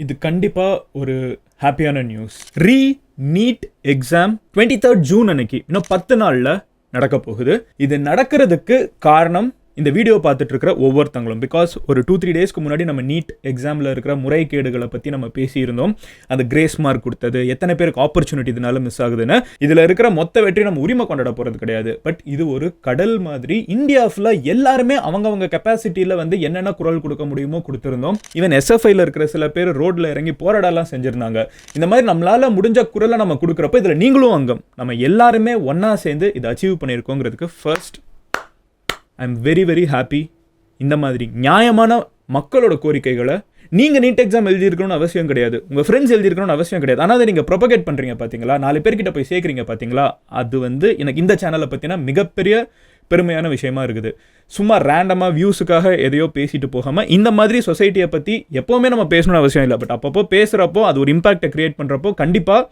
இது கண்டிப்பாக ஒரு ஹாப்பியான news. NEET exam 23rd June அன்னைக்கு இன்னும் 10 நாளில் நடக்க போகுது. இது நடக்கிறதுக்கு காரணம் இந்த வீடியோ பார்த்துட்டு இருக்கிற ஒவ்வொருத்தங்களும். பிகாஸ் ஒரு 2-3 டேஸ்க்கு முன்னாடி நம்ம நீட் எக்ஸாமில் இருக்கிற முறைகேடுகளை பற்றி நம்ம பேசியிருந்தோம். அந்த கிரேஸ் மார்க் கொடுத்தது, எத்தனை பேருக்கு ஆப்பர்ச்சுனிட்டி இதனால மிஸ் ஆகுதுன்னு. இதில் இருக்கிற மொத்த வெற்றி நம்ம உரிமை கொண்டாட போகிறது கிடையாது. பட் இது ஒரு கடல் மாதிரி. இந்தியா ஃபுல்லாக எல்லாருமே அவங்கவங்க கெப்பாசிட்டியில் வந்து என்னென்ன குரல் கொடுக்க முடியுமோ கொடுத்துருந்தோம். ஈவன் எஸ்எஃப்ஐயில் இருக்கிற சில பேர் ரோட்டில் இறங்கி போராடலாம் செஞ்சுருந்தாங்க. இந்த மாதிரி நம்மளால் முடிஞ்ச குரலை நம்ம கொடுக்குறப்ப இதில் நீங்களும் அங்கம், நம்ம எல்லாருமே ஒன்றா சேர்ந்து இதை அச்சீவ் பண்ணியிருக்கோங்கிறதுக்கு first I am very very happy. இந்த மாதிரி நியாயமான மக்களோட கோரிக்கைகளை நீங்கள் நீட் எக்ஸாம் எழுதியிருக்கணும்னு அவசியம் கிடையாது, உங்கள் ஃப்ரெண்ட்ஸ் எழுதியிருக்கணும்னு அவசியம் கிடையாது. ஆனால் அதை நீங்கள் ப்ரொபகேட் பண்ணுறீங்க பார்த்தீங்களா, 4 பேர்கிட்ட போய் சேர்க்குறீங்க பார்த்தீங்களா, அது வந்து எனக்கு இந்த சேனலை பற்றினா மிகப்பெரிய பெருமையான விஷயமா இருக்குது. சும்மா ரேண்டமாக வியூஸுக்காக எதையோ பேசிட்டு போகாமல் இந்த மாதிரி சொசைட்டியை பற்றி எப்போவுமே நம்ம பேசணும்னு அவசியம் இல்லை. பட் அப்பப்போ பேசுகிறப்போ அது ஒரு இம்பாக்டை க்ரியேட் பண்ணுறப்போ கண்டிப்பாக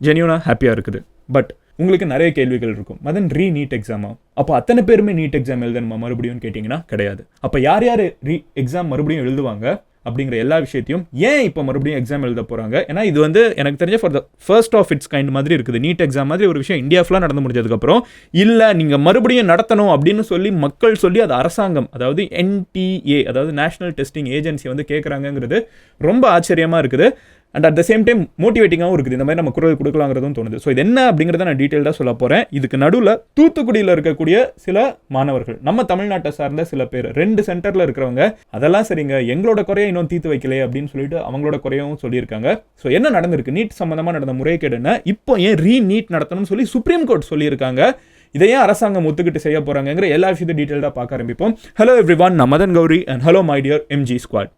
ஜென்யூனாக ஹாப்பியாக இருக்குது. பட் உங்களுக்கு நிறைய கேள்விகள் இருக்கும். மதன் நீட் எக்ஸாமா? அப்போ அத்தனை பேருமே நீட் எக்ஸாம் எழுதணுமா மறுபடியும் கேட்டிங்கன்னா கிடையாது. அப்போ யார் யார் எக்ஸாம் மறுபடியும் எழுதுவாங்க அப்படிங்கிற எல்லா விஷயத்தையும் ஏன் இப்போ மறுபடியும் எக்ஸாம் எழுத போகிறாங்க, ஏன்னா இது வந்து எனக்கு தெரிஞ்ச for the first of its kind மாதிரி இருக்குது. நீட் எக்ஸாம் மாதிரி ஒரு விஷயம் இந்தியா ஃபுல்லாக நடந்து முடிஞ்சதுக்கப்புறம் இல்லை நீங்கள் மறுபடியும் நடத்தணும் அப்படின்னு சொல்லி மக்கள் சொல்லி அது அரசாங்கம், அதாவது NTA, அதாவது நேஷனல் டெஸ்டிங் ஏஜென்சி வந்து கேட்குறாங்கிறது ரொம்ப ஆச்சரியமாக இருக்குது. And at the same time மோட்டிவேட்டிங்காகவும் இருக்குது. இந்த மாதிரி நம்ம குரல் கொடுக்கலாங்கிறதும் தோணுது. ஸோ இது என்ன அப்படிங்கிறத நான் டீட்டெயில்டாக சொல்ல போகிறேன். இதுக்கு நடுவில் தூத்துக்குடியில் இருக்கக்கூடிய சில மாணவர்கள், நம்ம தமிழ்நாட்டை சார்ந்த சில பேர் 2 சென்டரில் இருக்கிறவங்க, அதெல்லாம் சரிங்க எங்களோட குறையை இன்னும் தீர்த்து வைக்கலையே அப்படின்னு சொல்லிட்டு அவங்களோட குறையவும் சொல்லியிருக்காங்க. ஸோ என்ன நடந்திருக்கு, நீட் சம்மந்தமாக நடந்த முறைகேடுன்னா இப்போ ஏன் நீட் நடத்தணும்னு சொல்லி சுப்ரீம் கோர்ட் சொல்லியிருக்காங்க. இதையே அரசாங்கம் ஒத்துக்கிட்டு செய்ய போகிறாங்கிற எல்லா விஷயத்தையும் டீட்டெயில்டாக பார்க்க ஆரம்பிப்போம். ஹலோ எவ்ரிவான், நான் Madan Gowri and hello my dear MG squad.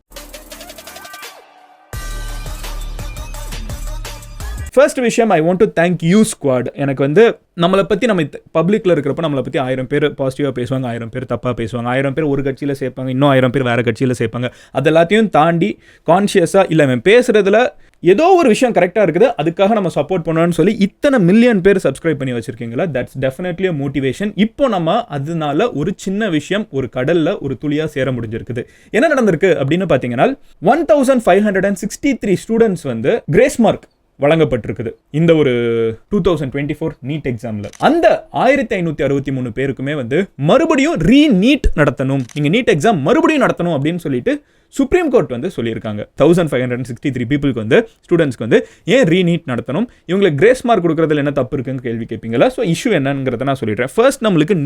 First விஷயம், I want to thank you squad. எனக்கு வந்து நம்மளை பற்றி நம்ம பப்ளிக்கில் இருக்கிறப்ப நம்மளை பற்றி 1000 பேர் பாசிட்டிவாக பேசுவாங்க, 1000 பேர் தப்பாக பேசுவாங்க, 1000 பேர் ஒரு கட்சியில் சேர்ப்பாங்க, இன்னும் 1000 பேர் வேறு கட்சியில் சேர்ப்பாங்க. அது எல்லாத்தையும் தாண்டி கான்ஷியஸாக இல்லை அவன் பேசுகிறதுல ஏதோ ஒரு விஷயம் கரெக்டாக இருக்குது, அதுக்காக நம்ம சப்போர்ட் பண்ணணும்னு சொல்லி இத்தனை மில்லியன் பேர் சப்ஸ்கிரைப் பண்ணி வச்சுருக்கீங்களா, தட்ஸ் டெஃபினெட்லி அ மோட்டிவேஷன். இப்போ நம்ம அதனால ஒரு சின்ன விஷயம் ஒரு கடலில் ஒரு துளியாக சேர முடிஞ்சிருக்குது. என்ன நடந்திருக்கு அப்படின்னு பார்த்தீங்கன்னா 1563 ஸ்டூடெண்ட்ஸ் வந்து கிரேஸ் மார்க் வழங்கப்பட்டிருக்குது இந்த ஒரு 2024 நீட் எக்ஸாம்ல. அந்த 1563 பேருக்குமே வந்து மறுபடியும் நீட் நடத்தணும், நீங்க நீட் எக்ஸாம் மறுபடியும் நடத்தணும் அப்படின்னு சொல்லிட்டு சுப்ரீம் கோர்ட் வந்து சொல்லியிருக்காங்க. 1563 பீப்புளுக்கு வந்து ஸ்டூடெண்ட்ஸ்க்கு வந்து ஏன் நீட் நடத்தணும், இவங்களுக்கு கிரேஸ் மார்க் கொடுக்குறதுல என்ன தப்பு இருக்குன்னு கேள்வி கேட்பீங்களா? ஸோ இஷ்யூ என்னங்கிறத நான் சொல்லிடுறேன். ஃபர்ஸ்ட், நம்மளுக்கு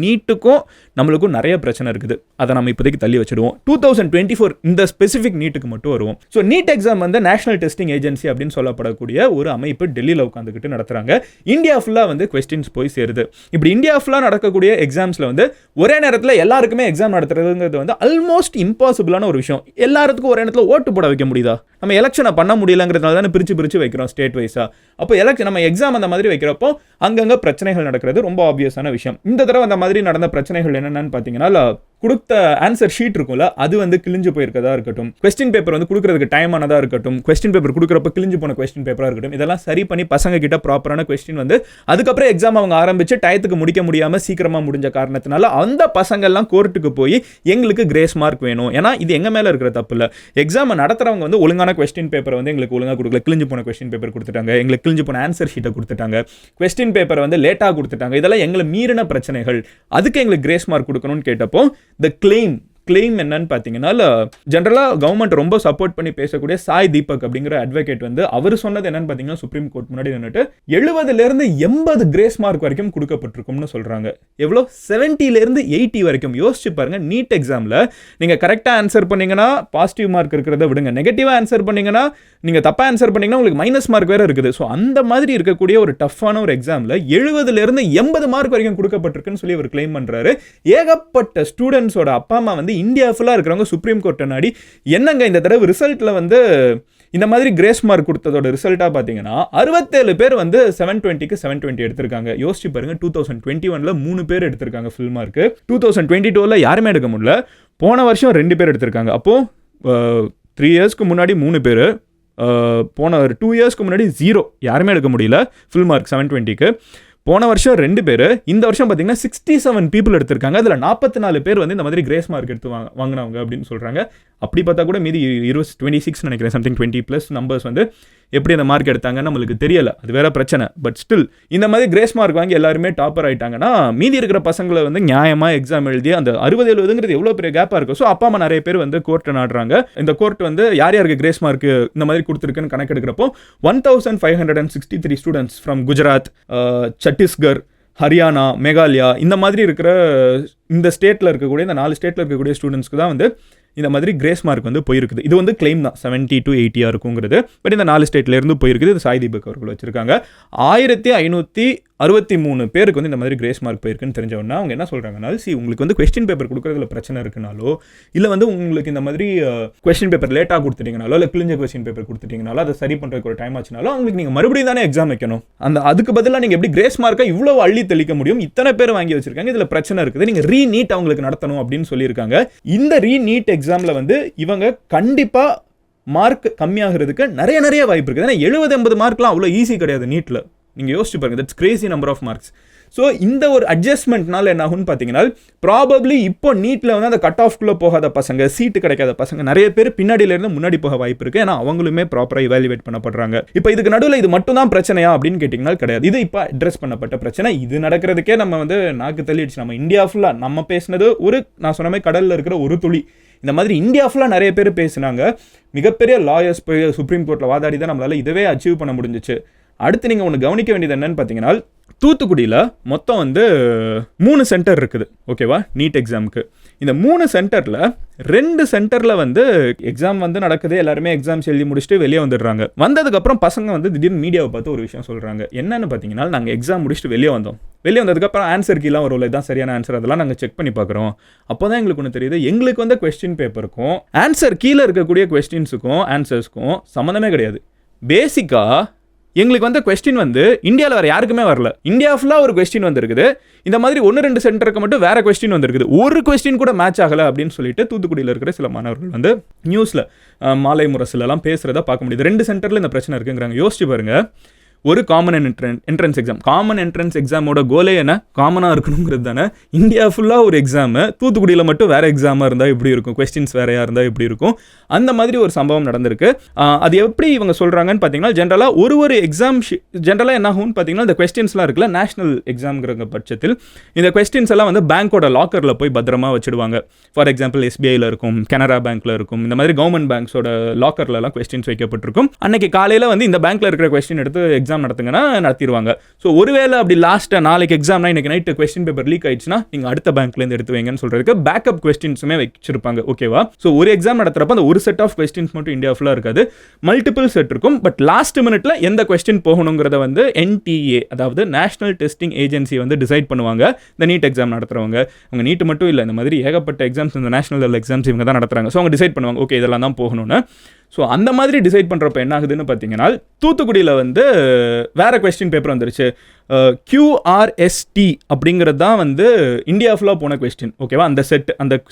நம்மளுக்கும் நிறைய பிரச்சனை இருக்குது, அதை நம்ம இப்போதைக்கு தள்ளி வச்சிடுவோம். 2024 இந்த ஸ்பெசிஃபிக் நீட்டுக்கு மட்டும் வருவோம். ஸோ நீட் எக்ஸாம் வந்து நேஷனல் டெஸ்டிங் ஏஜென்சி அப்படின்னு சொல்லப்படக்கூடிய ஒரு அமைப்பு டெல்லியில் உட்காந்துக்கிட்டு நடத்துறாங்க. இந்தியா ஃபுல்லாக வந்து கொஸ்டின்ஸ் போய் சேருது. இப்படி இந்தியா ஃபுல்லாக நடக்கக்கூடிய எக்ஸாம்ஸில் வந்து ஒரே நேரத்தில் எல்லாருக்குமே எக்ஸாம் நடத்துறதுங்கிறது வந்து ஆல்மோஸ்ட் இம்பாசிபிளான ஒரு விஷயம். எல்லாத்துக்கும் ஒரு இடத்துல ஓட்டு போட வைக்க முடியுதா? நம்ம எலெக்ஷனை பண்ண முடியலங்கிறதுனால தானே பிரிச்சு வைக்கிறோம் ஸ்டேட் வைஸா. அப்போ நம்ம எக்ஸாம் அந்த மாதிரி வைக்கிறப்போ அங்கங்கே பிரச்சனைகள் நடக்கிறது ரொம்ப ஆப்வியஸான விஷயம். இந்த தடவை அந்த மாதிரி நடந்த பிரச்சனைகள் என்னென்னு பார்த்தீங்கன்னா, கொடுத்த ஆன்சர் ஷீட் இருக்கும்ல, அது வந்து கிழிஞ்சு போயிருக்கதா இருக்கட்டும், கொஸ்டின் பேப்பர் வந்து கொடுக்கறதுக்கு டைம் ஆனதாக இருக்கட்டும், கொஸ்டின் பேப்பர் கொடுக்குறப்ப கிழிஞ்சு போன கொஸ்டின் பேப்பராக இருக்கட்டும், இதெல்லாம் சரி பண்ணி பசங்க கிட்ட ப்ராப்பரான கொஸ்டின் வந்து அதுக்கப்புறம் எக்ஸாம் அவங்க ஆரம்பிச்சு டயத்துக்கு முடிக்க முடியாமல் சீக்கிரமாக முடிஞ்ச காரணத்தினால அந்த பசங்கள்லாம் கோர்ட்டுக்கு போய் எங்களுக்கு கிரேஸ் மார்க் வேணும், ஏன்னா இது எங்கள் மேலே இருக்கிற தப்பு இல்லை, எக்ஸாம் நடத்துறவங்க வந்து ஒழுங்கான கொஸ்டின் பேப்பர் வந்து எங்களுக்கு ஒழுங்காக கொடுக்கல, கிழிஞ்சு போன கொஸ்டின் பேப்பர் கொடுத்துட்டாங்க, எங்களுக்கு கிழிஞ்சு போன ஆன்சர் ஷீட்டை கொடுத்துட்டாங்க, கொஸ்டின் பேப்பர் வந்து லேட்டாக கொடுத்துட்டாங்க, இதெல்லாம் எங்களை மீறின பிரச்சனைகள், அதுக்கு எங்களுக்கு கிரேஸ் மார்க் கொடுக்கணும்னு கேட்டப்போ த கிளைம் என்னன்னு பார்த்தீங்கன்னா, ஜென்ரலாக கவர்மெண்ட் ரொம்ப சப்போர்ட் பண்ணி பேசக்கூடிய சாய் தீபக் அப்படிங்கிற அட்வொகேட் வந்து அவர் சொன்னது என்னன்னு பார்த்தீங்கன்னா, சுப்ரீம் கோர்ட் முன்னாடி நின்றுட்டு 70லேருந்து 80 கிரேஸ் மார்க் வரைக்கும் கொடுக்கப்பட்டிருக்கும்னு சொல்கிறாங்க. எவ்வளோ? 70லேருந்து 80 வரைக்கும். யோசிச்சு பாருங்க, நீட் எக்ஸாமில் நீங்கள் கரெக்டாக ஆன்சர் பண்ணீங்கன்னா பாசிட்டிவ் மார்க் இருக்கிறத விடுங்க, நெகட்டிவாக ஆன்சர் பண்ணீங்கன்னா, நீங்கள் தப்பாக ஆன்சர் பண்ணீங்கன்னா உங்களுக்கு மைனஸ் மார்க் வேறு இருக்குது. ஸோ அந்த மாதிரி இருக்கக்கூடிய ஒரு டஃப்பான ஒரு எக்ஸாமில் 70லேருந்து 80 மார்க் வரைக்கும் கொடுக்கப்பட்டிருக்குன்னு சொல்லி அவர் கிளைம் பண்ணுறாரு. ஏகப்பட்ட ஸ்டூடெண்ட்ஸோட அப்பா அம்மா வந்து இந்தியா ஃபுல்லாக இருக்கிறவங்க சுப்ரீம் கோர்ட் நாடி என்னங்க இந்த தடவை ரிசல்ட்டில் வந்து இந்த மாதிரி கிரேஸ் மார்க் கொடுத்ததோட ரிசல்ட்டாக பார்த்தீங்கன்னா 67 பேர் வந்து 720க்கு 720 எடுத்திருக்காங்க. யோசிச்சு பாருங்க, 2021 3 பேர் எடுத்திருக்காங்க ஃபுல் மார்க்கு, 2022 யாருமே எடுக்க முடியல. போன வருஷம் 2 பேர் எடுத்திருக்காங்க. அப்போது 3 இயர்ஸ்க்கு முன்னாடி 3 பேர், போன 2 இயர்ஸ்க்கு முன்னாடி 0, யாருமே எடுக்க முடியல ஃபுல் மார்க் 720க்கு. போன வருஷம் 2 பேர், இந்த வருஷம் பார்த்தீங்கன்னா 67 பீப்புள் எடுத்திருக்காங்க. அதில் 44 பேர் வந்து இந்த மாதிரி கிரேஸ் மார்க் எடுத்து வாங்கினவங்க அப்படின்னு சொல்கிறாங்க. அப்படி பார்த்தா கூட மீதி 26 நினைக்கிறேன், சம்திங் 20+ நம்பர்ஸ் வந்து எப்படி அந்த மார்க் எடுத்தாங்கன்னு நம்மளுக்கு தெரியல, அது வேற பிரச்சனை. பட் ஸ்டில் இந்த மாதிரி கிரேஸ் மார்க் வாங்கி எல்லாருமே டாப்பர் ஆயிட்டாங்கன்னா மீதி இருக்கிற பசங்களை வந்து நியாயமா எக்ஸாம் எழுதி அந்த 60-70ங்கிறது எவ்வளோ பெரிய கேப்பாக இருக்கும். ஸோ அப்பா அம்மா நிறைய பேர் வந்து கோர்ட்டை நாடுறாங்க. இந்த கோர்ட் வந்து யார் யாருக்கு கிரேஸ் மார்க் இந்த மாதிரி கொடுத்துருக்குன்னு கணக்கெடுக்கிறப்போ 1563 ஸ்டூடெண்ட்ஸ் ஃப்ரம் குஜராத், சத்தீஸ்கர், ஹரியானா, மேகாலயா இந்த மாதிரி இருக்கிற இந்த ஸ்டேட்டில் இருக்கக்கூடிய இந்த 4 ஸ்டேட்டில் இருக்கக்கூடிய ஸ்டூடெண்ட்ஸ்க்கு தான் வந்து இந்த மாதிரி கிரேஸ் மார்க் வந்து போயிருக்குது. இது வந்து கிளைம் தான் 70 to 80 இருக்குங்கிறது. பட் இந்த 4 ஸ்டேட்லேருந்து போயிருக்குது. இது சாய் தீபக் அவர்கள் வச்சிருக்காங்க. 1563 பேருக்கு வந்து இந்த மாதிரி கிரேஸ் மார்க் போயிருக்குன்னு தெரிஞ்சவொன்னா அவங்க என்ன சொல்கிறாங்கன்னா, உங்களுக்கு வந்து கொஸ்டின் பேப்பர் கொடுக்குறதுல பிரச்சனை இருக்குனாலோ, இல்லை வந்து உங்களுக்கு இந்த மாதிரி கொஸ்டின் பேப்பர் லேட்டாக கொடுத்துட்டீங்கனாலோ, இல்லை கிழிஞ்ச கொஸ்டின் பேப்பர் கொடுத்துட்டீங்கனாலோ, அதை சரி பண்ணுறதுக்கு ஒரு டைம் ஆச்சுனாலும் அவங்களுக்கு நீங்கள் மறுபடியும் தானே எக்ஸாம் வைக்கணும். அதுக்கு பதிலாக நீங்கள் எப்படி கிரேஸ் மார்க்கை இவ்வளோ அள்ளி தெளிக்க முடியும்? இத்தனை பேர் வாங்கி வச்சிருக்காங்க, இதில் பிரச்சனை இருக்குது, நீங்கள் ரீநீட் அவங்களுக்கு நடத்தணும் அப்படின்னு சொல்லியிருக்காங்க. இந்த ரீநீட் எக்ஸாமில் வந்து இவங்க கண்டிப்பாக மார்க் கம்மியாகிறதுக்கு நிறைய வாய்ப்பு இருக்குது. ஏன்னா 70-80 மார்க்லாம் அவ்வளோ ஈஸி கிடையாது நீட்டில். நீங்கள் யோசிச்சு பாருங்க, that's crazy number of marks. So இந்த ஒரு அட்ஜஸ்ட்மெண்ட்னால என்ன ஆகும்னு பார்த்தீங்கன்னா, ப்ராபப்ளி இப்போ நீட்டில் வந்து அந்த கட் ஆஃப்குள்ளே போகாத பசங்க, சீட்டு கிடைக்காத பசங்க நிறைய பேர் பின்னாடியிலேருந்து முன்னாடி போக வாய்ப்பு இருக்குது. ஏன்னா அவங்களுமே ப்ராப்பராக இவாலுவேட் பண்ணப்படுறாங்க. இப்போ இதுக்கு நடுவில் இது மட்டும் தான் பிரச்சனையா அப்படின்னு கேட்டிங்கன்னா கிடையாது. இது இப்போ அட்ரஸ் பண்ணப்பட்ட பிரச்சனை. இது நடக்கிறதுக்கே நம்ம வந்து நாக்கு தள்ளிடுச்சு. நம்ம இந்தியா ஃபுல்லாக நம்ம பேசினது நான் சொன்ன மாதிரி கடலில் இருக்கிற ஒரு துளி. இந்த மாதிரி இந்தியா ஃபுல்லாக நிறைய பேர் பேசினாங்க. மிகப்பெரிய லாயர்ஸ் போய் சுப்ரீம் கோர்ட்டில் வாதாடி தான் நம்மளால் இதவே அச்சீவ் பண்ண முடிஞ்சிச்சு. அடுத்து நீங்கள் ஒன்று கவனிக்க வேண்டியது என்னன்னு பார்த்தீங்கன்னா, தூத்துக்குடியில் மொத்தம் வந்து 3 சென்டர் இருக்குது, ஓகேவா, நீட் எக்ஸாமுக்கு. இந்த 3 சென்டரில் 2 சென்டரில் வந்து எக்ஸாம் வந்து நடக்குது. எல்லாருமே எக்ஸாம்ஸ் எழுதி முடிச்சுட்டு வெளியே வந்துடுறாங்க. வந்ததுக்கப்புறம் பசங்க வந்து திடீர்னு மீடியாவை பார்த்து ஒரு விஷயம் சொல்கிறாங்க. என்னன்னு பார்த்தீங்கன்னா, நாங்கள் எக்ஸாம் முடிச்சுட்டு வெளியே வந்ததுக்கப்புறம் ஆன்சர் கீழே ஒரு இதுதான் சரியான ஆன்சர், அதெல்லாம் நாங்கள் செக் பண்ணி பார்க்குறோம். அப்போ தான் எங்களுக்கு ஒன்று தெரியுது, எங்களுக்கு வந்து கொஸ்டின் பேப்பருக்கும் ஆன்சர் கீழே இருக்கக்கூடிய கொஸ்டின்ஸுக்கும் ஆன்சர்ஸ்க்கும் சம்மந்தமே கிடையாது. பேசிக்காக எங்களுக்கு வந்து கொஸ்டின் வந்து இந்தியாவில் வேறு யாருக்குமே வரல. இந்தியா ஃபுல்லாக ஒரு கொஸ்டின் வந்துருக்குது. இந்த மாதிரி 1-2 சென்டருக்கு மட்டும் வேறு கொஸ்டின் வந்துருக்குது. ஒரு கொஸ்டின் கூட மேட்ச் ஆகலை அப்படின்னு சொல்லிட்டு தூத்துக்குடியில் இருக்கிற சில மாணவர்கள் வந்து நியூஸில் மாலை முரசுலலாம் பேசுகிறத பார்க்க முடியுது. 2 சென்டரில் இந்த பிரச்சனை இருக்குங்கிறாங்க. யோசிச்சு பாருங்கள், ஒரு common entrance exam. Common entrance எக்ஸாமோட கோலே என்ன? காமனாக இருக்கணுங்கிறது தானே. இந்தியா ஃபுல்லாக ஒரு எக்ஸாமு, தூத்துக்குடியில் மட்டும் வேறு எக்ஸாமாக இருந்தால் எப்படி இருக்கும், கொஸ்டின்ஸ் வேறையாக இருந்தால் எப்படி இருக்கும், அந்த மாதிரி ஒரு சம்பவம் நடந்திருக்கு. அது எப்படி இவங்க சொல்கிறாங்கன்னு பார்த்தீங்கன்னா, ஜென்ரலாக ஒரு எக்ஸாம் ஜென்ரலாக என்ன ஆகும்னு பார்த்தீங்கன்னா, இந்த கொஸ்டின்ஸ்லாம் இருக்குல்ல, நேஷனல் எக்ஸாம்ங்கிற பட்சத்தில் இந்த கொஸ்டின்ஸ் எல்லாம் வந்து பேங்க்கோட லாக்கரில் போய் பத்திரமா வச்சுடுவாங்க. ஃபார் எக்ஸாம்பிள் எஸ்பிஐயில் இருக்கும், கனரா பேங்க்கில் இருக்கும், இந்த மாதிரி கவர்மெண்ட் பேங்க்ஸோட லாக்கர்லலாம் கொஸ்டின்ஸ் வைக்கப்பட்டிருக்கும். அன்னைக்கு காலையில் வந்து இந்த பேங்க்கில் இருக்கிற கொஸ்டின் எடுத்து எக்ஸாம் நடத்துங்கன்னா நடத்திடுவாங்க. ஸோ ஒருவேளை அப்படி லாஸ்ட்டாக நாளைக்கு எக்ஸாம்னா இன்னைக்கு நைட்டு கொஸ்டின் பேப்பர் லீக் ஆயிடுச்சுன்னா நீங்கள் அடுத்த பேங்க்லேருந்து எடுத்து வைங்கன்னு சொல்கிறதுக்கு பேக்கப் கொஸ்டின்ஸுமே வச்சிருப்பாங்க, ஓகேவா. ஸோ ஒரு எக்ஸாம் நடத்துறப்ப அந்த ஒரு செட் ஆஃப் கொஸ்டின்ஸ் மட்டும் இந்தியா ஃபுல்லாக இருக்காது, மல்டிபிள் செட் இருக்கும். பட் லாஸ்ட் மினிட்ல எந்த கொஸ்டின் போகணுங்கிறத வந்து NTA, அதாவது நேஷனல் டெஸ்டிங் ஏஜென்சி வந்து டிசைட் பண்ணுவாங்க. இந்த நீட் எக்ஸாம் நடத்துறவங்க, அவங்க நீட் மட்டும் இல்லை, இந்த மாதிரி ஏகப்பட்ட எக்ஸாம்ஸ், இந்த நேஷனல் லெவல் எக்ஸாம்ஸ் இவங்க தான் நடத்துறாங்க. ஸோ அவங்க டிசைட் பண்ணுவாங்க, ஓகே இதெல்லாம் தான் போகணும்னு. ஸோ அந்த மாதிரி டிசைட் பண்ணுறப்ப என்ன ஆகுதுன்னு பார்த்தீங்கன்னா, தூத்துக்குடியில் வந்து வேறு கொஸ்டின் பேப்பர் வந்துருச்சு. QRST அப்படிங்கிறது தான் வந்து இந்தியா ஃபுல்லாக போன கொஸ்டின், ஓகேவா. அந்த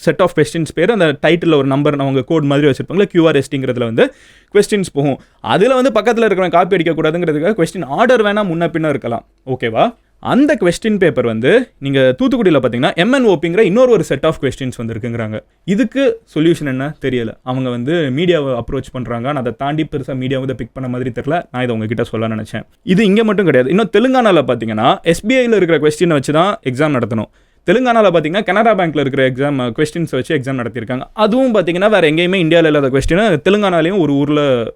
செட் ஆஃப் கொஸ்டின்ஸ் பேர், அந்த டைட்டில் ஒரு நம்பர் அவங்க கோட் மாதிரி வச்சுருப்பாங்களா, QRSTங்கிறதுல வந்து கொஸ்டின்ஸ் போகும். அதில் வந்து பக்கத்தில் இருக்கிறவங்க காப்பி அடிக்கக்கூடாதுங்கிறதுக்காக கொஸ்டின் ஆர்டர் வேணால் முன்ன பின்ன இருக்கலாம், ஓகேவா. அந்த கொஸ்டின் பேப்பர் வந்து நீங்கள் தூத்துக்குடியில் பார்த்தீங்கன்னா MNOPங்கிற இன்னொரு செட் ஆஃப் கொஸ்டின்ஸ் வந்துருக்குங்கிறாங்க. இதுக்கு சொல்யூஷன் என்ன தெரியல. அவங்க வந்து மீடியாவை அப்ரோச் பண்ணுறாங்க. நான் அதை தாண்டி பெருசாக மீடியா வந்து பிக் பண்ண மாதிரி தெரியல. நான் இதை உங்ககிட்ட சொல்ல நினச்சேன். இது இங்கே மட்டும் கிடையாது. இன்னும் தெலுங்கானாவில் பார்த்தீங்கன்னா SBIயில் இருக்கிற கொஸ்டினை வச்சு தான் எக்ஸாம் நடத்தணும். தெலுங்கானாவில் பார்த்தீங்கன்னா கனரா பேங்க்கில் இருக்கிற எக்ஸாம் கொஸ்டின்ஸ் வச்சு எக்ஸாம் நடத்தியிருக்காங்க. அதுவும் பார்த்தீங்கன்னா வேறு எங்கேயுமே இந்தியாவில் இல்லாத கொஸ்டினை தெலுங்கானாலையும்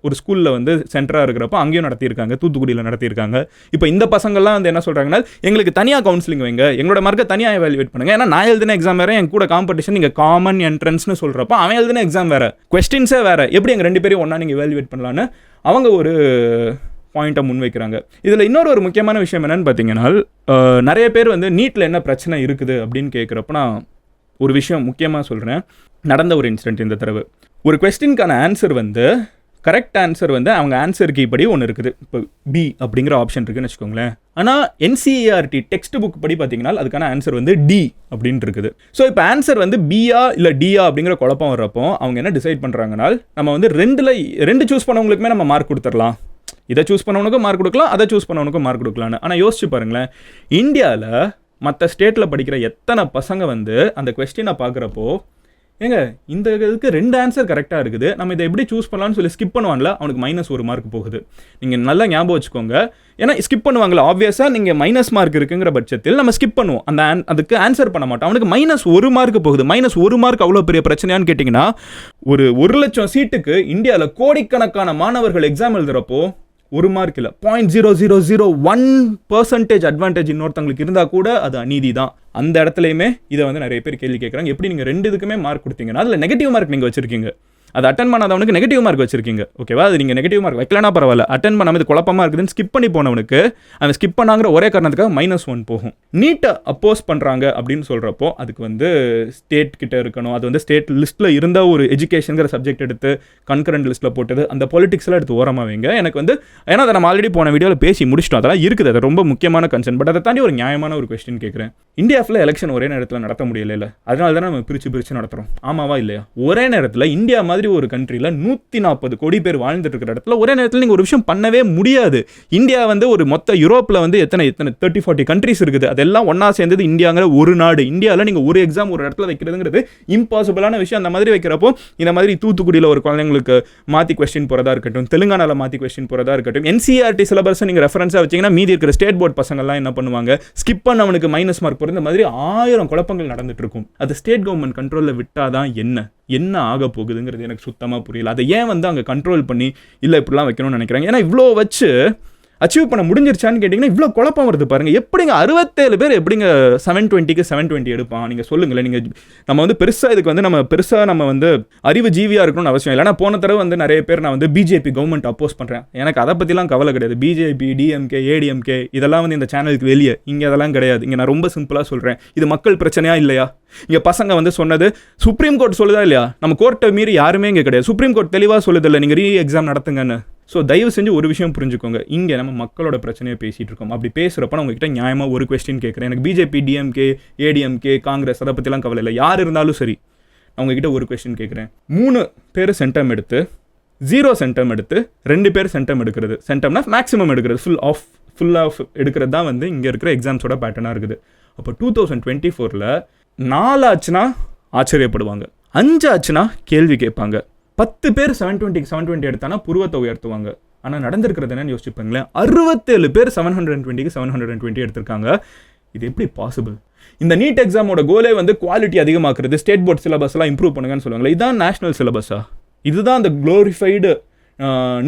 ஒரு ஸ்கூலில் வந்து சென்டராக இருக்கிறப்போ அங்கேயும் நடத்தியிருக்காங்க, தூத்துக்குடியில் நடத்தியிருக்காங்க. இப்போ இந்த பசங்கள்லாம் வந்து என்ன சொல்கிறாங்கன்னா, எங்களுக்கு தனியாக கவுன்சிலிங் வைங்க, எங்களோட மார்க்கை தனியாக எவாலுவேட் பண்ணுங்க. ஏன்னா நான் எழுதின எக்ஸாம் வேறு, என் கூட காம்படிஷன் நீங்கள் காமன் என்ட்ரன்ஸ்னு சொல்கிறப்போ அவன் எழுதின எக்ஸாம் வேறு, கொஸ்டின்ஸே வேறு, எப்படி எங்கள் 2 பேரையும் ஒன்றா நீங்கள் எவாலுவேட் பண்ணலான்னு அவங்க ஒரு பாயிண்ட்டை முன்வைக்கிறாங்க. இதில் இன்னொரு முக்கியமான விஷயம் என்னன்னு பார்த்தீங்கன்னா, நிறைய பேர் வந்து நீட்டில் என்ன பிரச்சனை இருக்குது அப்படின்னு கேட்குறப்ப நான் ஒரு விஷயம் முக்கியமாக சொல்கிறேன். நடந்த ஒரு இன்சிடென்ட் இந்த தடவை. ஒரு கொஸ்டினுக்கான ஆன்சர் வந்து கரெக்ட் ஆன்சர் வந்து அவங்க ஆன்சர் கீ படி ஒன்று இருக்குது. இப்போ B அப்படிங்கிற ஆப்ஷன் இருக்குன்னு வச்சுக்கோங்களேன். ஆனால் NCERT டெக்ஸ்ட் புக் படி பார்த்தீங்கன்னா அதுக்கான ஆன்சர் வந்து D அப்படின்னு இருக்குது. ஸோ இப்போ ஆன்சர் வந்து பியா இல்லை டியா அப்படிங்கிற குழப்பம் வர்றப்போ அவங்க என்ன டிசைட் பண்ணுறாங்கன்னா, நம்ம வந்து 2 சூஸ் பண்ணவங்களுக்குமே நம்ம மார்க் கொடுத்துடலாம். இதை சூஸ் பண்ணவனுக்கும் மார்க் கொடுக்கலாம், அதை சூஸ் பண்ணவனுக்கும் மார்க் கொடுக்கலான்னு. ஆனால் யோசிச்சு பாருங்களேன், இந்தியாவில் மற்ற ஸ்டேட்டில் படிக்கிற எத்தனை பசங்க வந்து அந்த கொஸ்டினை பார்க்குறப்போ ஏங்க இந்த இதுக்கு 2 ஆன்சர் கரெக்டாக இருக்குது, நம்ம இதை எப்படி சூஸ் பண்ணலாம்னு சொல்லி ஸ்கிப் பண்ணுவான்ல, அவனுக்கு -1 மார்க் போகுது. நீங்கள் நல்லா ஞாபகம் வச்சுக்கோங்க. ஏன்னா ஸ்கிப் பண்ணுவாங்களா, ஆப்வியஸாக நீங்கள் மைனஸ் மார்க் இருக்குங்கிற பட்சத்தில் நம்ம ஸ்கிப் பண்ணுவோம், அதுக்கு ஆன்சர் பண்ண மாட்டோம். அவனுக்கு -1 மார்க் போகுது. -1 மார்க் அவ்வளோ பெரிய பிரச்சனையான்னு கேட்டிங்கன்னா, ஒரு 1,00,000 சீட்டுக்கு இந்தியாவில் கோடிக்கணக்கான மாணவர்கள் எக்ஸாம் எழுதுகிறப்போ 1 மார்க் இல்லை, 0.0001% அட்வான்டேஜ் இன்னொருத்தங்களுக்கு இருந்தால் கூட அது அநீதி தான். அந்த இடத்துலையுமே இதை வந்து நிறைய பேர் கேள்வி கேட்குறாங்க. எப்படி நீங்கள் 2 இதுக்குமே மார்க் கொடுத்தீங்கன்னா அதில் நெகட்டிவ் மார்க் நீங்கள் வச்சிருக்கீங்க, அது அட்டன் பண்ணாதவனுக்கு நெகட்டிவ் மார்க் வச்சிருக்கீங்க. ஓகேவா, அது நீங்கள் நெகட்டிவ் மார்க் வைக்கலனா பரவாயில்ல, அட்டன் பண்ணாமல் இது குழப்பமாக இருக்குதுன்னு ஸ்கிப் பண்ணி போனவனுக்கு அவன் ஸ்கிப் பண்ணாங்கிற ஒரே காரணத்துக்காக -1 போகும். நீட்டை அப்போஸ் பண்ணுறாங்க அப்படின்னு சொல்கிறப்போ அதுக்கு வந்து ஸ்டேட் கிட்ட இருக்கணும், அது வந்து ஸ்டேட் லிஸ்ட்டில் இருந்த ஒரு எஜுகேஷனுங்கிற சப்ஜெக்ட் எடுத்து கன்கரண்ட் லிஸ்ட்டில் போட்டது, அந்த பொலிட்டிக்ஸ்லாம் எடுத்து ஓரமாக வைங்க. எனக்கு வந்து ஏன்னா அதை நம்ம ஆல்ரெடி போன வீடியோவில் பேசி முடிச்சிட்டோம், அதெல்லாம் இருக்குது, அது ரொம்ப முக்கியமான கன்சர்ன். பட் அதை தாண்டி ஒரு நியாயமான ஒரு கொஸ்டின் கேட்குறேன். இந்தியா ஃபுல்லாக எலெக்ஷன் ஒரே நேரத்தில் நடத்த முடியல, அதனால தான் நம்ம பிரித்து நடத்துகிறோம், ஆமாவா இல்லையா? ஒரே நேரத்தில் இந்தியா மாதிரி ஒரு கண்ட்ரியில் 140 கோடி பேர் வாழ்ந்துட்டு இருக்கிற இடத்துல ஒரே நேரத்தில் நீங்கள் ஒரு விஷயம் பண்ணவே முடியாது. இந்தியா வந்து ஒரு மொத்த யூரோப்பில் வந்து எத்தனை 30-40 கண்ட்ரிஸ் இருக்குது, அதெல்லாம் ஒன்றா சேர்ந்தது இந்தியாங்கிற ஒரு நாடு. இந்தியாவில் நீங்கள் ஒரு எக்ஸாம் ஒரு இடத்துல வைக்கிறதுங்கிறது இம்பாசிபிளான விஷயம். அந்த மாதிரி வைக்கிறப்போ இந்த மாதிரி தூத்துக்குடியில் ஒரு குழந்தைங்களுக்கு மாற்றி கொஸ்டின் போகிறதா இருக்கட்டும், தெலுங்கானாவில் மாற்றி கொஸ்டின் போகிறதா இருக்கட்டும், NCERT சிலபஸை நீங்கள் ரெஃபரன்ஸாக வச்சிங்கன்னா மீதி இருக்கிற ஸ்டேட் போர்ட் பசங்கள்லாம் என்ன பண்ணுவாங்க, ஸ்கிப் பண்ணவனுக்கு -மார்க் போகிறது, இந்த மாதிரி 1000 குழப்பங்கள் நடந்துட்டு இருக்கும். அது ஸ்டேட் கவர்மெண்ட் கண்ட்ரோலில் விட்டாதான் என்ன ஆக போகுதுங்கிறது எனக்கு சுத்தமாக புரியல. அதை ஏன் வந்து அங்கே கண்ட்ரோல் பண்ணி இல்லை இப்படிலாம் வைக்கணும்னு நினைக்கிறாங்க? ஏன்னா இவ்வளோ வச்சு அச்சீவ் பண்ண முடிஞ்சிருச்சான்னு கேட்டிங்கன்னா இவ்வளோ குழப்பம் வருது பாருங்கள். எப்படிங்க 67 பேர் எப்படிங்க 720க்கு 720 எடுப்பான்? நீங்கள் சொல்லுங்களேன். நீங்கள் நம்ம வந்து பெருசாக இதுக்கு வந்து நம்ம வந்து அறிவு ஜீவியாக இருக்கணும்னு அவசியம் இல்லை. ஆனால் போன தடவை வந்து நிறைய பேர் நான் வந்து பிஜேபி கவர்மெண்ட் அப்போஸ் பண்ணுறேன், எனக்கு அதை பற்றிலாம் கவலை கிடையாது. பிஜேபி, டிஎம்கே, ஏடிஎம்கே இதெல்லாம் வந்து இந்த சேனலுக்கு வெளியே, இங்கே அதெல்லாம் கிடையாது. இங்கே நான் ரொம்ப சிம்பிளாக சொல்கிறேன், இது மக்கள் பிரச்சனையா இல்லையா? இங்கே பசங்க வந்து சொன்னது சுப்ரீம் கோர்ட் சொல்லுதா இல்லையா? நம்ம கோர்ட்டை மீறி யாருமே இங்கே கிடையாது. சுப்ரீம் கோர்ட் தெளிவாக சொல்லுதில்லை நீங்கள் எக்ஸாம் நடத்துங்கன்னு. ஸோ தயவு செஞ்சு ஒரு விஷயம் புரிஞ்சுக்கோங்க, இங்கே நம்ம மக்களோட பிரச்சனையை பேசிகிட்டு இருக்கோம். அப்படி பேசுகிறப்ப நான் உங்ககிட்ட நியாயமாக ஒரு கொஸ்டின் கேட்குறேன். எனக்கு பிஜேபி, டிஎம்கே, ஏடிஎம்கே, காங்கிரஸ் அதை பற்றிலாம் கவலை இல்லை, யார் இருந்தாலும் சரி. நான் உங்ககிட்ட ஒரு கொஸ்டின் கேட்குறேன். 3 பேர் சென்டம் எடுத்து 0 சென்டம் எடுத்து 2 பேர் சென்டம் எடுக்கிறது, சென்டம்னா மேக்ஸிமம் எடுக்கிறது, ஃபுல் ஆஃப் எடுக்கிறது தான் வந்து இங்கே இருக்கிற எக்ஸாம்ஸோட பேட்டர்னாக இருக்குது. அப்போ 2024 4 ஆச்சுன்னா ஆச்சரியப்படுவாங்க, 5 ஆச்சுன்னா கேள்வி கேட்பாங்க, 10 பேர் 720க்கு 720 எடுத்தானா புருவத்தை உயர்த்துவாங்க. ஆனால் நடந்திருக்கிறது என்னன்னு யோசிச்சுப்பாங்களேன், 67 பேர் 720க்கு 720 எடுத்திருக்காங்க. இது எப்படி பாசிபிள்? இந்த நீட் எக்ஸாமோட கோலே வந்து குவாலிட்டி அதிகமாக்குறது, ஸ்டேட் போர்ட் சிலபஸ்லாம் இம்ப்ரூவ் பண்ணுங்கன்னு சொல்லுவாங்களே, இதுதான் நேஷனல் சிலபஸா? இதுதான் அந்த க்ளோரிஃபைடு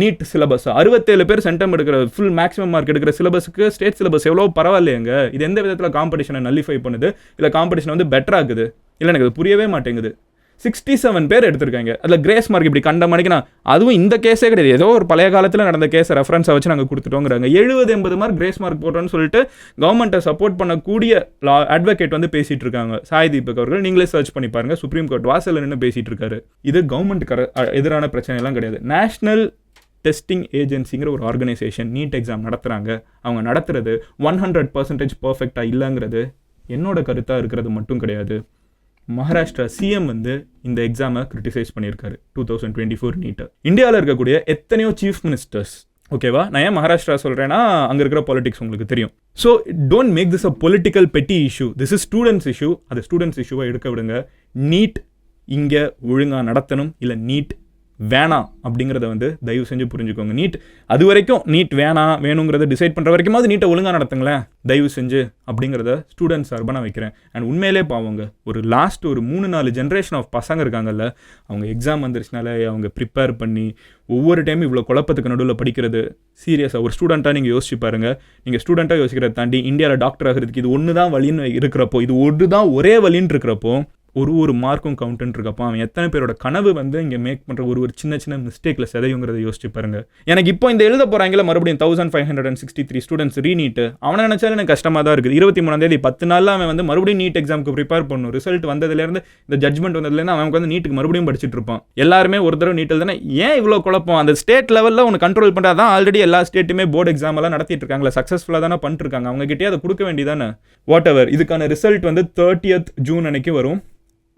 நீட் சிலபஸா? 67 பேர் சென்டம் எடுக்கிற ஃபுல் மேக்ஸிமம் மார்க் எடுக்கிற சிலபஸுக்கு ஸ்டேட் சிலபஸ் எவ்வளோ பரவாயில்லையங்க. இது எந்த விதத்தில் காம்படிஷனை நல்லிஃபை பண்ணுது, இல்லை காம்படிஷன் வந்து பெட்டராகுது? இல்லை, எனக்கு அது புரியவே மாட்டேங்குது. 67 பேர் எடுத்திருக்காங்க, அதில் கிரேஸ் மார்க் இப்படி கண்ட மணிக்குனா, அதுவும் இந்த கேஸே கிடையாது, ஏதோ ஒரு பழைய காலத்தில் நடந்த கேஸை ரெஃபரன்ஸை வச்சு நாங்கள் கொடுத்துட்டோங்கிறாங்க. 70-80 மார்க் கிரேஸ் மார்க் போடுறோன்னு சொல்லிட்டு கவர்மெண்ட்டை சப்போர்ட் பண்ணக்கூடிய அட்வொகேட் வந்து பேசிகிட்டு இருக்காங்க. சாய் தீபக் அவர்கள், நீங்களே சர்ச் பண்ணி பாருங்க, சுப்ரீம் கோர்ட் வாசலில் நின்று பேசிகிட்டு இருக்காரு. இது கவர்மெண்ட்டுக்கு எதிரான பிரச்சனைலாம் கிடையாது. நேஷனல் டெஸ்டிங் ஏஜென்சிங்கிற ஒரு ஆர்கனைசேஷன் நீட் எக்ஸாம் நடத்துகிறாங்க. அவங்க நடத்துறது 100% பர்ஃபெக்டாக இல்லைங்கிறது என்னோட கருத்தாக இருக்கிறது மட்டும் கிடையாது. மகாராஷ்டிரா சிஎம் வந்து இந்த எக்ஸாமை கிரிட்டிசைஸ் பண்ணியிருக்காரு 2024 நீட்டை. இந்தியாவில் இருக்கக்கூடிய எத்தனையோ சீஃப் மினிஸ்டர்ஸ், ஓகேவா, நான் ஏன் மகாராஷ்டிரா சொல்கிறேன்னா அங்கே இருக்கிற பாலிடிக்ஸ் உங்களுக்கு தெரியும். So don't make this a political petty issue, this is students issue. அது ஸ்டூடெண்ட்ஸ் இஷ்யூவை எடுக்க விடுங்க. நீட் இங்கே ஒழுங்காக நடத்தணும், இல்லை நீட் வேணாம் அப்படிங்கிறத வந்து தயவு செஞ்சு புரிஞ்சுக்கோங்க. நீட் அது வரைக்கும் நீட் வேணுங்கிறத டிசைட் பண்ணுற வரைக்குமாவது நீட்டை ஒழுங்காக நடத்துங்களேன் தயவு செஞ்சு அப்படிங்கிறத ஸ்டூடெண்ட்ஸ் சார்பாக நான் வைக்கிறேன். அண்ட் உண்மையிலே பாவங்க, ஒரு லாஸ்ட் ஒரு 3-4 ஜென்ரேஷன் ஆஃப் பசங்க இருக்காங்கல்ல, அவங்க எக்ஸாம் வந்துருச்சுனால அவங்க ப்ரிப்பேர் பண்ணி ஒவ்வொரு டைமும் இவ்வளோ குழப்பத்துக்கு நடுவில் படிக்கிறது சீரியஸாக ஒரு ஸ்டூடெண்ட்டாக நீங்கள் யோசிச்சு பாருங்கள். நீங்கள் ஸ்டூடெண்ட்டாக யோசிக்கிறத தாண்டி இந்தியாவில் டாக்டர் ஆகிறதுக்கு இது ஒன்று தான் வழின்னு இருக்கிறப்போ, இது ஒரே வழின்னு இருக்கிறப்போ, ஒரு மார்க்கும் கவுண்ட்னு இருக்கப்போ அவன் எத்தனை பேரோட கனவு வந்து இங்கே மேக் பண்ணுற ஒரு சின்ன மிஸ்டேக்கில் சிதையுங்கிறத யோசிச்சு பாருங்க. எனக்கு இப்போ இந்த எழுத போகிறாங்களே மறுபடியும் 1563 ஸ்டூடெண்ட்ஸ் ரீநீட்டு, அவனை நினச்சாலும் எனக்கு கஷ்டமாக தான் இருக்குது. 23ஆம் தேதி 10 நாளில் அவன் வந்து மறுபடியும் நீட் எக்ஸாமுக்கு ப்ரிப்பேர் பண்ணணும். ரிசல்ட் வந்ததுலேருந்து இந்த ஜட்மெண்ட் வந்ததுலேருந்து அவனுக்கு வந்து நீட்டுக்கு மறுபடியும் படிச்சுட்டு இருப்பான். எல்லாருமே ஒரு தடவை நீட் எழுதுனா ஏன் இவ்வளோ குழப்பம்? அந்த ஸ்டேட் லெவலில் ஒன்று கண்ட்ரோல் பண்ணுறா தான். ஆல்ரெடி எல்லா ஸ்டேட்டுமே போர்டு எக்ஸாம் எல்லாம் நடத்திட்டு இருக்காங்களா, சக்ஸஸ்ஃபுல்லாக தானே பண்ணிட்டு இருக்காங்க. அவங்க கிட்டே அதை கொடுக்க வேண்டியதானே. வாட் எவர், இதுக்கான ரிசல்ட் வந்து 30th ஜூன் அன்னைக்கு வரும்.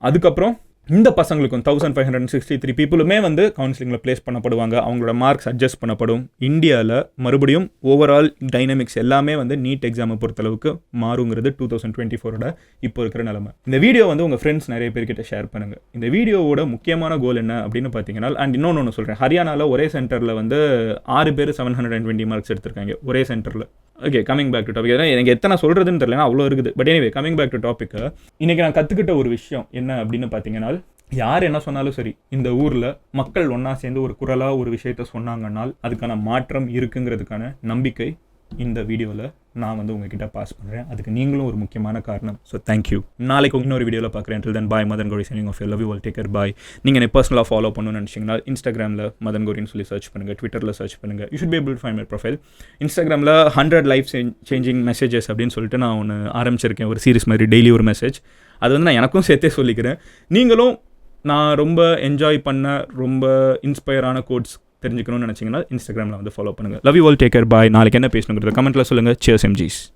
அதுக்கப்புறம் இந்த பசங்களுக்கும் 1563 பீப்புளுமே வந்து கவுன்சிலிங்கில் ப்ளேஸ் பண்ணப்படுவாங்க. அவங்களோட மார்க்ஸ் அட்ஜஸ்ட் பண்ணப்படும். இந்தியாவில் மறுபடியும் ஓவரால் டைனமிக்ஸ் எல்லாமே வந்து நீட் எக்ஸாமை பொறுத்தளவுக்கு மாறுங்கிறது 2024 இப்போ இருக்கிற நிலைமை. இந்த வீடியோ வந்து உங்கள் ஃப்ரெண்ட்ஸ் நிறைய பேர்கிட்ட ஷேர் பண்ணுங்கள். இந்த வீடியோவோட முக்கியமான கோல் என்ன அப்படின்னு பார்த்தீங்கன்னா, அண்ட் இன்னொன்று சொல்கிறேன், ஹரியானாவில் ஒரே சென்டரில் வந்து 6 பேர் 720 மார்க்ஸ் எடுத்திருக்காங்க ஒரே சென்டரில். Okay, coming back to topic. எனக்கு எத்தனை சொல்கிறதுன்னு தெரியல, அவ்வளோ இருக்குது. But anyway, coming back to topic. இன்றைக்கி நான் கற்றுக்கிட்ட ஒரு விஷயம் என்ன அப்படின்னு பார்த்தீங்கன்னா, யார் என்ன சொன்னாலும் சரி, இந்த ஊரில் மக்கள் ஒன்றா சேர்ந்து ஒரு குரலாக ஒரு விஷயத்த சொன்னாங்கன்னால் அதுக்கான மாற்றம் இருக்குங்கிறதுக்கான நம்பிக்கை இந்த வீடியோவில் நான் வந்து உங்ககிட்ட பாஸ் பண்ணுறேன். அதுக்கு நீங்களும் ஒரு முக்கியமான காரணம். So thank you. நாளைக்கு இன்னொரு வீடியோவில் பார்க்குறேன். Till then, bye. Madan Gowri signing off. Love you all. Take care. Bye. நீங்கள் என்னை பர்சனலாக ஃபாலோ பண்ணணும்னு நினச்சிங்கன்னா இன்ஸ்டாகிராமில் மதன் கௌரின்னு சொல்லி சர்ச் பண்ணுங்கள், ட்விட்டரில் சர்ச் பண்ணுங்கள். You should be able to find my profile. இன்ஸ்டாகிராமில் 100 லைஃப் சேஞ்சிங் மெசேஜஸ் அப்படின்னு சொல்லிட்டு நான் ஒன்று ஆரம்பிச்சிருக்கேன், ஒரு சீரிஸ் மாதிரி, டெய்லி ஒரு மெசேஜ். அது வந்து நான் எனக்கும் சேர்த்தே சொல்லிக்கிறேன். நீங்களும் நான் ரொம்ப என்ஜாய் பண்ண ரொம்ப இன்ஸ்பயரான கோட்ஸ் தெரிஞ்சுக்கணும்னு நினச்சிங்கன்னா இன்ஸ்டாகிராமில் வந்து ஃபாலோ பண்ணுங்கள். Love you all. Take care. Bye. நாளைக்கு என்ன பேசணுங்கிறத கமெண்ட்டில் சொல்லுங்கள். சியர்ஸ் எம்ஜிஸ்.